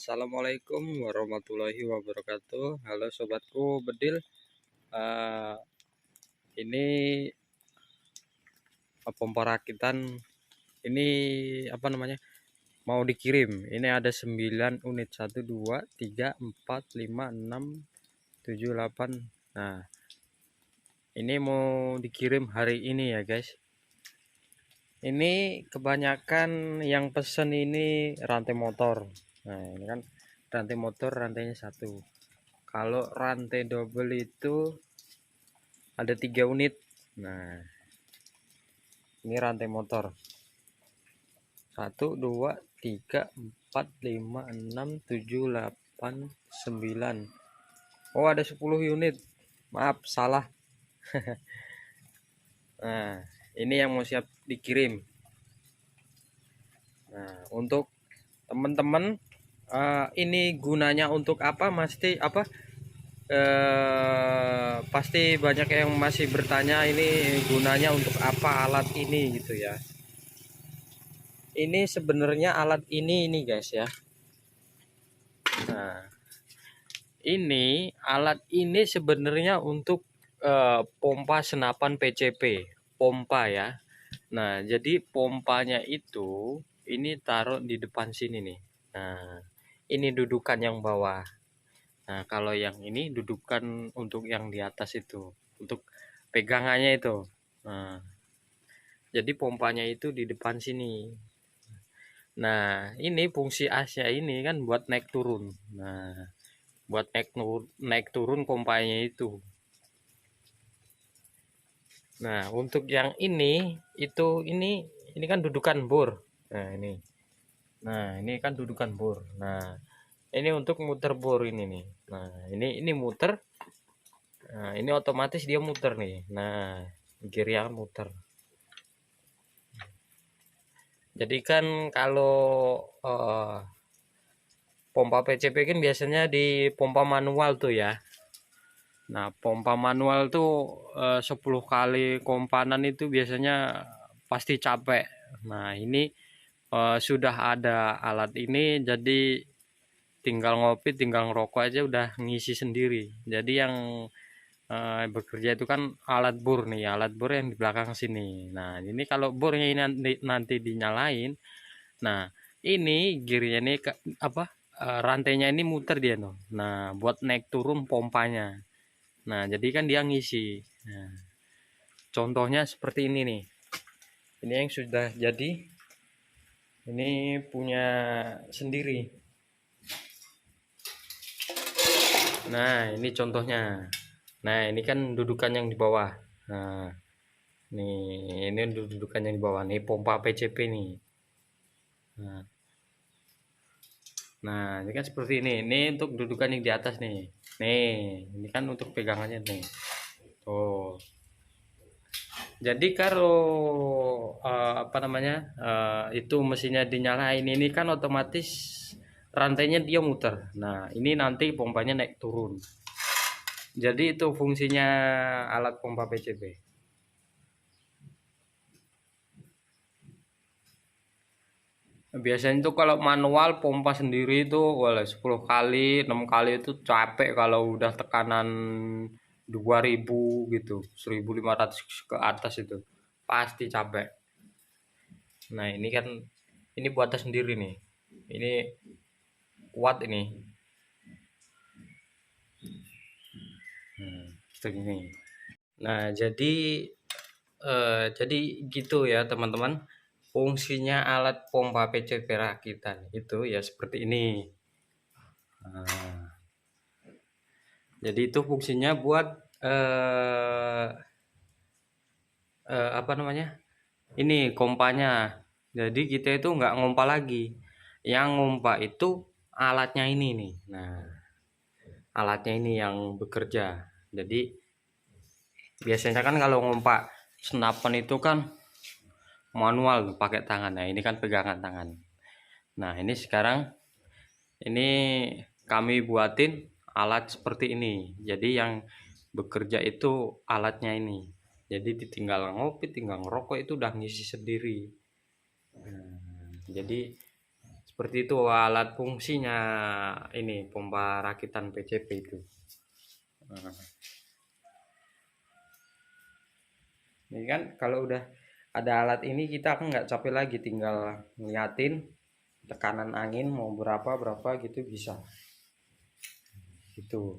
Assalamualaikum warahmatullahi wabarakatuh. Halo sobatku bedil. Eh, ini pompa rakitan. Ini apa namanya? Mau dikirim. Ini ada 9 unit. 1 2 3 4 5 6 7 8. Nah, ini mau dikirim hari ini ya, guys. Ini kebanyakan yang pesen ini rantai motor. Nah, ini kan rantai motor, rantainya satu. Kalau rantai double itu ada 3 unit. Nah, ini rantai motor 1 2 3 4 5 6 7 8 9. Oh, ada 10 unit. Maaf, salah. Nah, ini yang mau siap dikirim. Nah, untuk teman-teman, ini gunanya untuk apa? Pasti banyak yang masih bertanya ini gunanya untuk apa alat ini gitu ya. Ini sebenarnya alat ini guys ya. Nah, ini alat ini sebenarnya untuk pompa senapan PCP, pompa ya. Nah, jadi pompanya itu ini taruh di depan sini nih. Nah, ini dudukan yang bawah. Nah, kalau yang ini dudukan untuk yang di atas itu, untuk pegangannya itu. Nah, jadi pompanya itu di depan sini. Nah, ini fungsi asnya ini kan buat naik turun. Nah, buat naik turun pompanya itu. Nah, untuk yang ini kan dudukan bor. Nah, ini. Nah, ini kan dudukan bor. Nah, ini untuk muter bor ini nih. Nah, ini muter. Nah, ini otomatis dia muter nih. Nah, gear muter. Jadi kan kalau pompa PCP kan biasanya di pompa manual tuh ya. Nah, pompa manual tuh 10 kali kompanan itu biasanya pasti capek. Nah, ini sudah ada alat ini, jadi tinggal ngopi, tinggal ngerokok aja udah ngisi sendiri. Jadi yang bekerja itu kan alat bor nih, alat bor yang di belakang sini. Nah, ini kalau bornya ini nanti dinyalain, nah ini gearnya ini rantainya ini muter dia no. Nah, buat naik turun pompanya. Nah, jadi kan dia ngisi. Nah, contohnya seperti ini nih. Ini yang sudah jadi. Ini punya sendiri. Nah, ini contohnya. Nah, ini kan dudukan yang di bawah. Nah, ini dudukan yang di bawah. Nih pompa PCP nih. Nah, ini kan seperti ini. Ini untuk dudukan yang di atas nih. Nih, ini kan untuk pegangannya nih. Tuh. Jadi kalau apa namanya itu mesinnya dinyalain ini kan otomatis rantainya dia muter. Nah, ini nanti pompanya naik turun. Jadi itu fungsinya alat pompa PCB. Biasanya itu kalau manual pompa sendiri itu boleh 10 kali, 6 kali itu capek kalau udah tekanan 2000 gitu, 1500 ke atas itu. Pasti capek. Nah, ini kan ini buatan sendiri nih. Ini kuat ini. Seperti ini. Nah, jadi gitu ya teman-teman. Fungsinya alat pompa PCB rakitan itu ya seperti ini. Nah, jadi itu fungsinya buat apa namanya? Ini kompanya. Jadi kita itu nggak ngompa lagi. Yang ngompa itu alatnya ini nih. Nah, alatnya ini yang bekerja. Jadi biasanya kan kalau ngompa senapan itu kan manual pakai tangan. Nah, ini kan pegangan tangan. Nah, ini sekarang ini kami buatin alat seperti ini. Jadi yang bekerja itu alatnya ini. Jadi ditinggal ngopi, tinggal ngerokok itu udah ngisi sendiri. Nah, jadi seperti itu alat fungsinya ini pompa rakitan PCP itu. Nah, ini kan kalau udah ada alat ini kita kan nggak capek lagi, tinggal ngeliatin tekanan angin mau berapa gitu bisa gitu.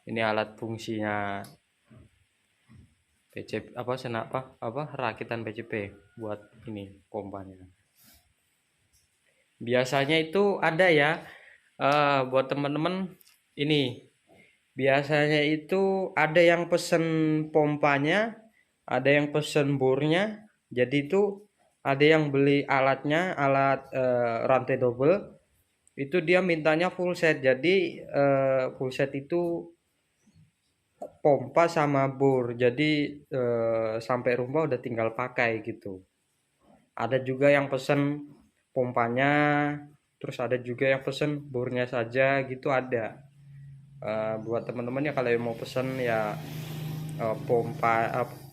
Ini alat fungsinya PCP apa senak apa rakitan PCP buat ini pompanya. Biasanya itu ada ya, buat teman-teman ini biasanya itu ada yang pesen pompanya, ada yang pesen bornya. Jadi itu ada yang beli alatnya, alat rantai double itu dia mintanya full set. Jadi full set itu pompa sama bor. Jadi sampai rumah udah tinggal pakai gitu. Ada juga yang pesen pompanya, terus ada juga yang pesen bornya saja gitu ada. Buat teman-teman ya kalau yang mau pesen ya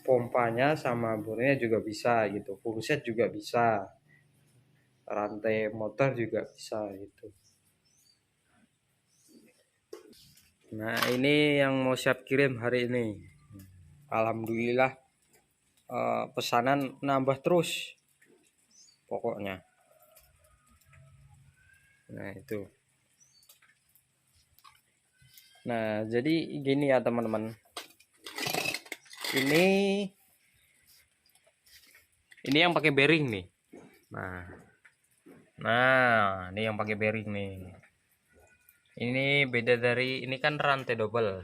pompanya sama bornya juga bisa gitu, full set juga bisa, rantai motor juga bisa gitu. Nah ini yang mau siap kirim hari ini, alhamdulillah pesanan nambah terus pokoknya. Nah itu. Nah jadi gini ya teman-teman, ini yang pakai bearing nih. Nah ini yang pakai bearing nih. Ini beda dari ini kan rantai double.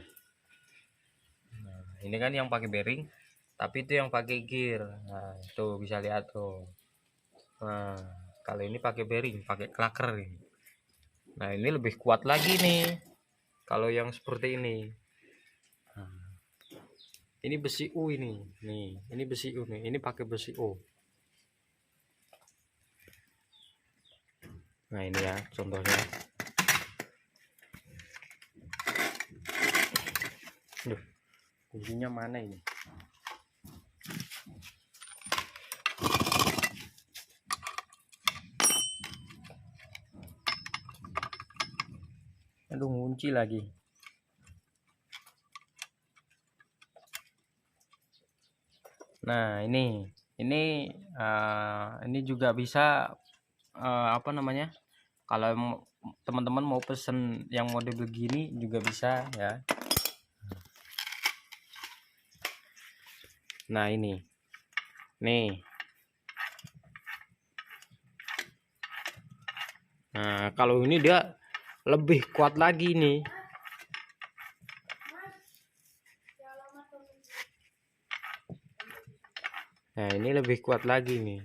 Nah, ini kan yang pakai bearing, tapi itu yang pakai gear. Nah itu bisa lihat tuh. Nah kalau ini pakai bearing, pakai klaker ini. Nah ini lebih kuat lagi nih kalau yang seperti ini. Nah, ini besi U ini, nih ini besi U nih, ini pakai besi U. Nah ini ya contohnya. Duh, kuncinya mana ini? Aduh, kunci lagi. Nah ini juga bisa apa namanya? Kalau teman-teman mau pesen yang mode begini juga bisa ya. Nah ini nih. Nah kalau ini dia lebih kuat lagi nih. Nah ini lebih kuat lagi nih.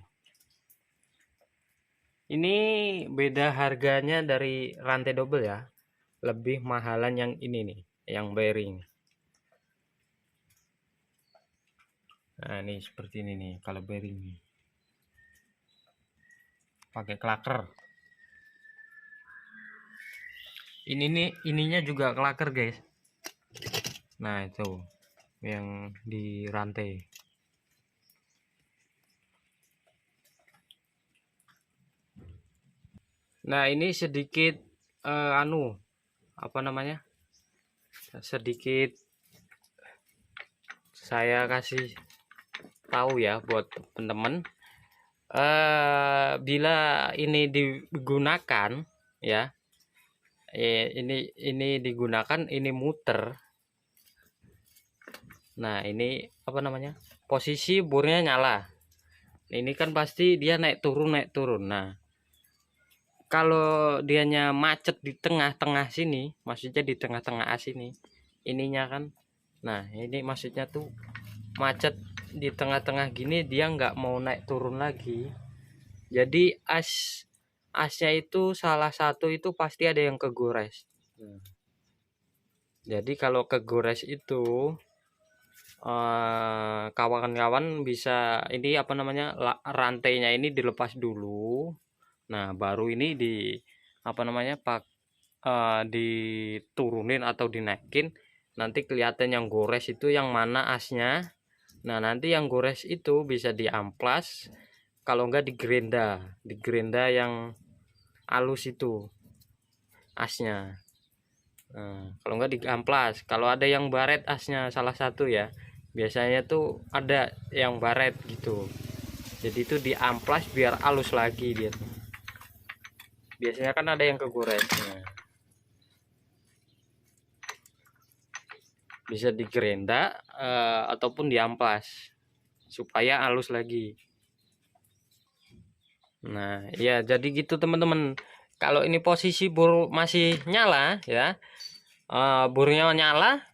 Ini beda harganya dari rantai double ya, lebih mahalan yang ini nih, yang bearing. Nah ini seperti ini nih kalau bearing nih, pakai klaker. Ini nih ininya juga klaker guys. Nah itu yang di rantai. Nah ini sedikit apa namanya, sedikit saya kasih tahu ya buat teman-teman, bila ini digunakan ya, ini digunakan, ini muter. Nah ini apa namanya, posisi bornya nyala, ini kan pasti dia naik turun. Nah kalau dianya macet di tengah-tengah sini, maksudnya di tengah-tengah as ini ininya kan, nah ini maksudnya tuh macet di tengah-tengah gini, dia nggak mau naik turun lagi. Jadi asnya itu salah satu itu pasti ada yang kegores. Jadi kalau kegores itu kawan-kawan bisa ini apa namanya, rantainya ini dilepas dulu. Nah baru ini di apa namanya diturunin atau dinaikin, nanti kelihatan yang gores itu yang mana asnya. Nah nanti yang gores itu bisa diamplas, kalau enggak digerenda yang halus itu asnya. Kalau enggak diamplas. Kalau ada yang baret asnya salah satu ya, biasanya tuh ada yang baret gitu, jadi itu diamplas biar halus lagi dia tuh. Biasanya kan ada yang kegores. Bisa digerenda ataupun diamplas supaya halus lagi. Nah ya, jadi gitu teman-teman. Kalau ini posisi bur masih nyala ya, burnya nyala,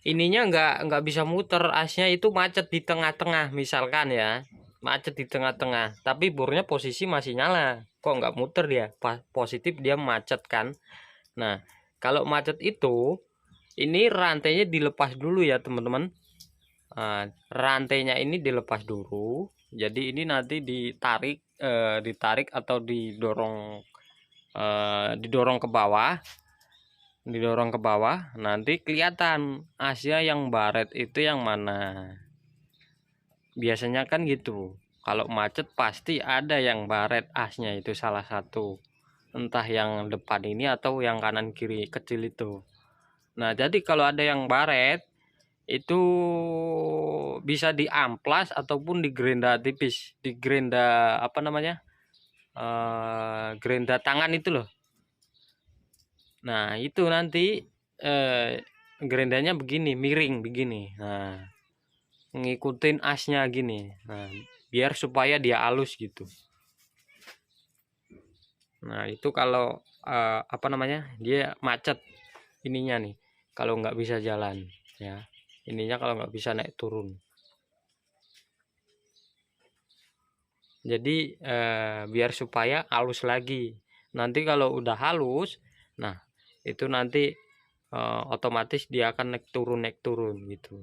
ininya nggak bisa muter, asnya itu macet di tengah-tengah misalkan ya, macet di tengah-tengah, tapi burnya posisi masih nyala, kok nggak muter dia, positif dia macet kan. Nah kalau macet itu, ini rantainya dilepas dulu ya teman-teman. Rantainya ini dilepas dulu, jadi ini nanti ditarik atau didorong ke bawah, nanti kelihatan asnya yang baret itu yang mana. Biasanya kan gitu, kalau macet pasti ada yang baret asnya itu salah satu, entah yang depan ini atau yang kanan kiri kecil itu. Nah jadi kalau ada yang baret itu bisa diamplas ataupun digerenda tipis, digerenda apa namanya, gerenda tangan itu loh. Nah itu nanti gerendanya begini, miring begini, nah ngikutin asnya gini, nah biar supaya dia halus gitu. Nah itu kalau apa namanya, dia macet ininya nih, kalau nggak bisa jalan ya, ininya kalau nggak bisa naik turun. Jadi biar supaya halus lagi. Nanti kalau udah halus, nah itu nanti otomatis dia akan naik turun gitu.